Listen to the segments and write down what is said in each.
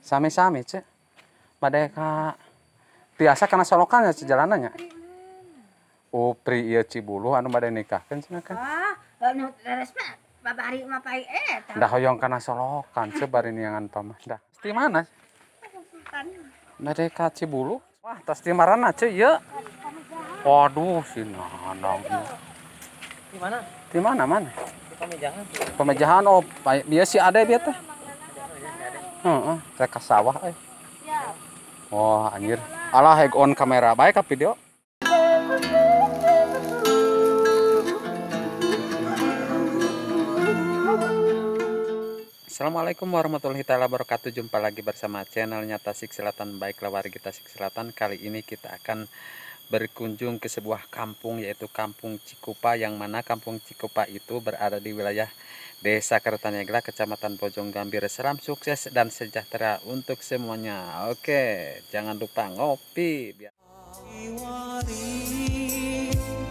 Sami-sami cek. Bade ka biasa kana solokannya sejalanannya. Oh, pri ieu Cibulu anu bade nikahkeun cenah kan. Nu beres mah babari mah pai eta. Da hoyong kana solokan ceu bari niangan pamah. Da. Di mana? Bade ka Cibulu. Wah, tos di marana ceu ieu. Waduh, sinanang. Di mana? Di mana mana? Di Pamejahan. Pemejahan oh, dia si ade bieu teh. Heeh, rek ka sawah euy. Wah, anjir. Alah heg on kamera bae ka video. Assalamualaikum warahmatullahi wabarakatuh. Jumpa lagi bersama channelnya Tasik Selatan. Baiklah warga Tasik Selatan, kali ini kita akan berkunjung ke sebuah kampung, yaitu Kampung Cikupa, yang mana Kampung Cikupa itu berada di wilayah Desa Kertanegara, Kecamatan Bojong Gambir. Salam sukses dan sejahtera untuk semuanya. Oke, jangan lupa ngopi.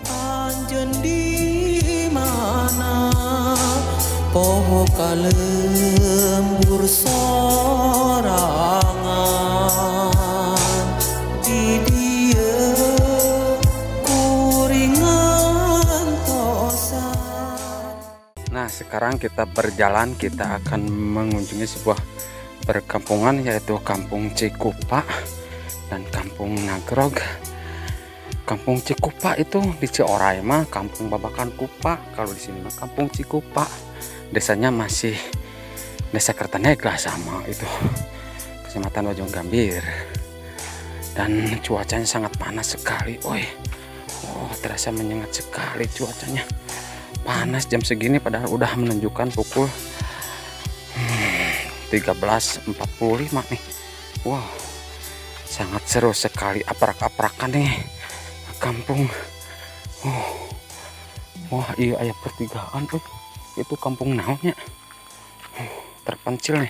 Anjen di mana poho kalembur sorangan di dia kuringan tosan. Nah, sekarang kita berjalan, kita akan mengunjungi sebuah perkampungan, yaitu Kampung Cikupa dan Kampung Nagrog. Kampung Cikupa itu di Cioray mah Kampung Babakan Kupa, kalau di sini mah Kampung Cikupa. Desanya masih Desa Kertanegara sama itu, Kecamatan Bojong Gambir. Dan cuacanya sangat panas sekali, oi. Oh, terasa menyengat sekali cuacanya. Panas jam segini padahal udah menunjukkan pukul 13.45 nih. Wow, sangat seru sekali aprak-aprakan nih kampung. Wah, iya aya pertigaan tuh. Itu kampung naonnya. Terpencil nih.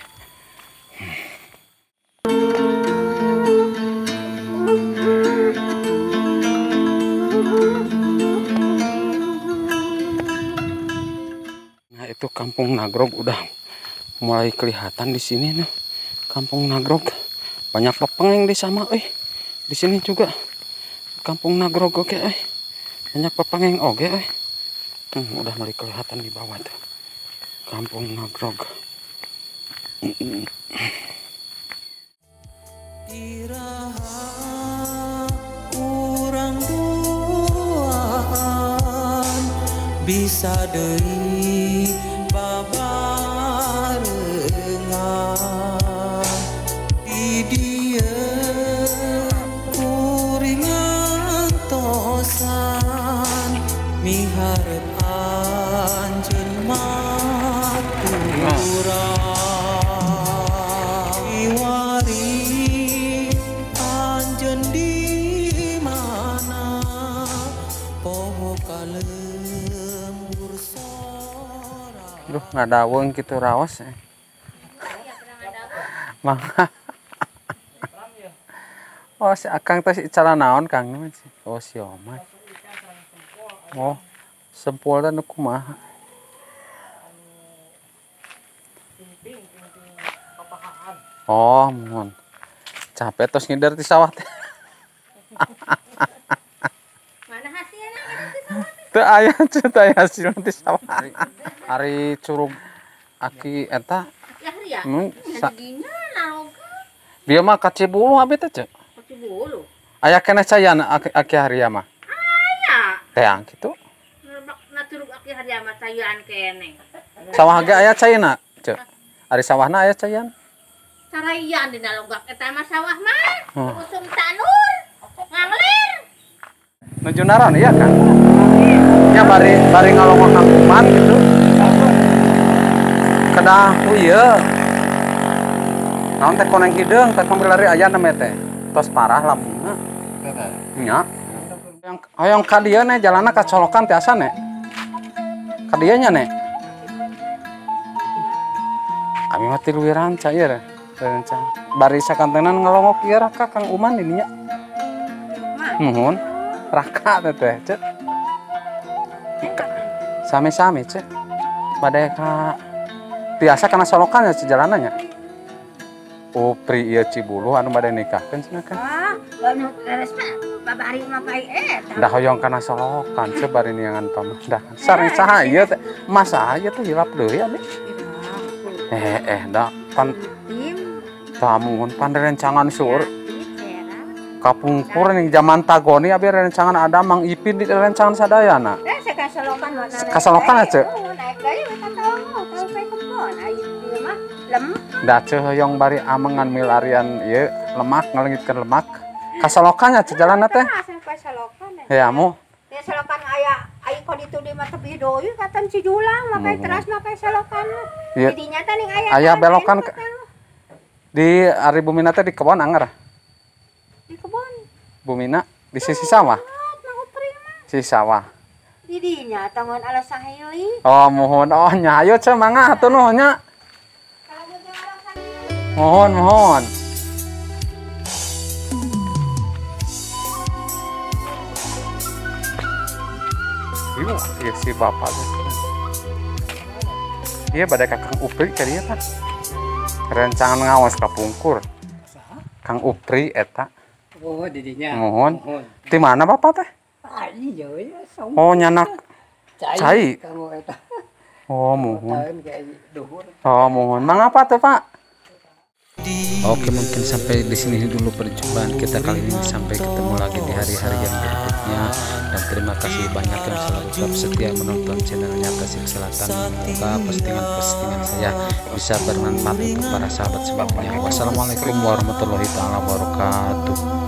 Nah, itu Kampung Nagrog udah mulai kelihatan di sini nih. Kampung Nagrog banyak pepengeng di sama, di sini juga Kampung Nagrog oke, banyak pepengeng oke, udah mulai kelihatan di bawah tuh Kampung Nagrog. Iraha urang duaan bisa deui babarengan di dieu kuringan tosan miharep anjeun maturang iwari anjeun di mana poho kalembur sorang. Duh, ngadaweng kitu raos. Mangga. Oh, si Akang teh cara naon Kang? Oh, si Omay. Oh, sempul dan kumaha. Oh, mohon. Capek tos ngider di sawah teh. Mana hasilnya di sawah? Teu aya teu aya hasil di sawah. Ari curug aki eta. Ya. Dina naoga. Dia mah ka Cibulu abi teh, Cek. Cibulu. Aya keneh cayan aki haria mah. Aya. Teang kitu. Na curug aki haryama sayuran keneh. Sawah ge aya cayana, Cek. Ari sawahna aya cayan. Sarayan di nalonggak eta mah sawah mah. Usum tanur. Nganglir. Nuju naron iya kan? Ya bari ngalongok kampungan gitu. Kedah ieu. Naon teh koneng hideung teh pamilari aya na teh. Tos parah lambungna. Nya. Hoyong ka dieu nih jalanna ka colokan tiasa nih. Ka dieu nya nih. Abi mah tilu ranca ieu teh. Ranca. Bari sakantenan ngalongok ieu raka Kang Uman ini nya. Nuhun. Raka teh Cek. Sami-sami Cek. Bade ka biasa kana solokannya sejalanannya. Upri ieu Cibulu anu bade nikahkeun cenah kan. Lalu terus mah babari mah bae Dah hoyong kana solokan sebari niangan pamah. Dah sareng saha ieu teh? Mas aya teh hilap deui abi. Da pan tamun panrencangan sur. Kapungkur nih zaman tagoni abi rencangan ada Mang Ipin di rencangan sadayana. Kasalokan mah. Kasalokan aja. Naik deui ka tahu pe kebon. Ayo mah lem. Da ceu hoyong bari amengan milarian ieu lemak ngalengitkeun lemak. Kasalokannya teh jalanna teh. Kasalokan. Ya amu. Ya salokan aya ko ditu di mah teu deui katan si Julang make teras make salokan. Didinya teh ning aya belokan di ari Bumina teh di kebon anggar. Di kebon. Bumina di sisi sawah. Sisi sawah. Didinya tangon ala sahili. Oh mohon nya ayo ce mangga atuh nuh nya. Mohon. Iya si bapak iya pada Kang Upri kali ya Pak rencangan ngawas kapungkur Kang Upri eta didinya mohon di mana bapak teh oh nyanak cai mohon mangapa teh Pak. Oke, mungkin sampai di sini dulu perjumpaan kita kali ini, sampai ketemu lagi di hari-hari yang berikutnya, dan terima kasih banyak yang selalu tetap setia menonton channelnya Tasik Selatan. Semoga postingan-postingan saya bisa bermanfaat untuk para sahabat sebabnya. Wassalamualaikum warahmatullahi wabarakatuh.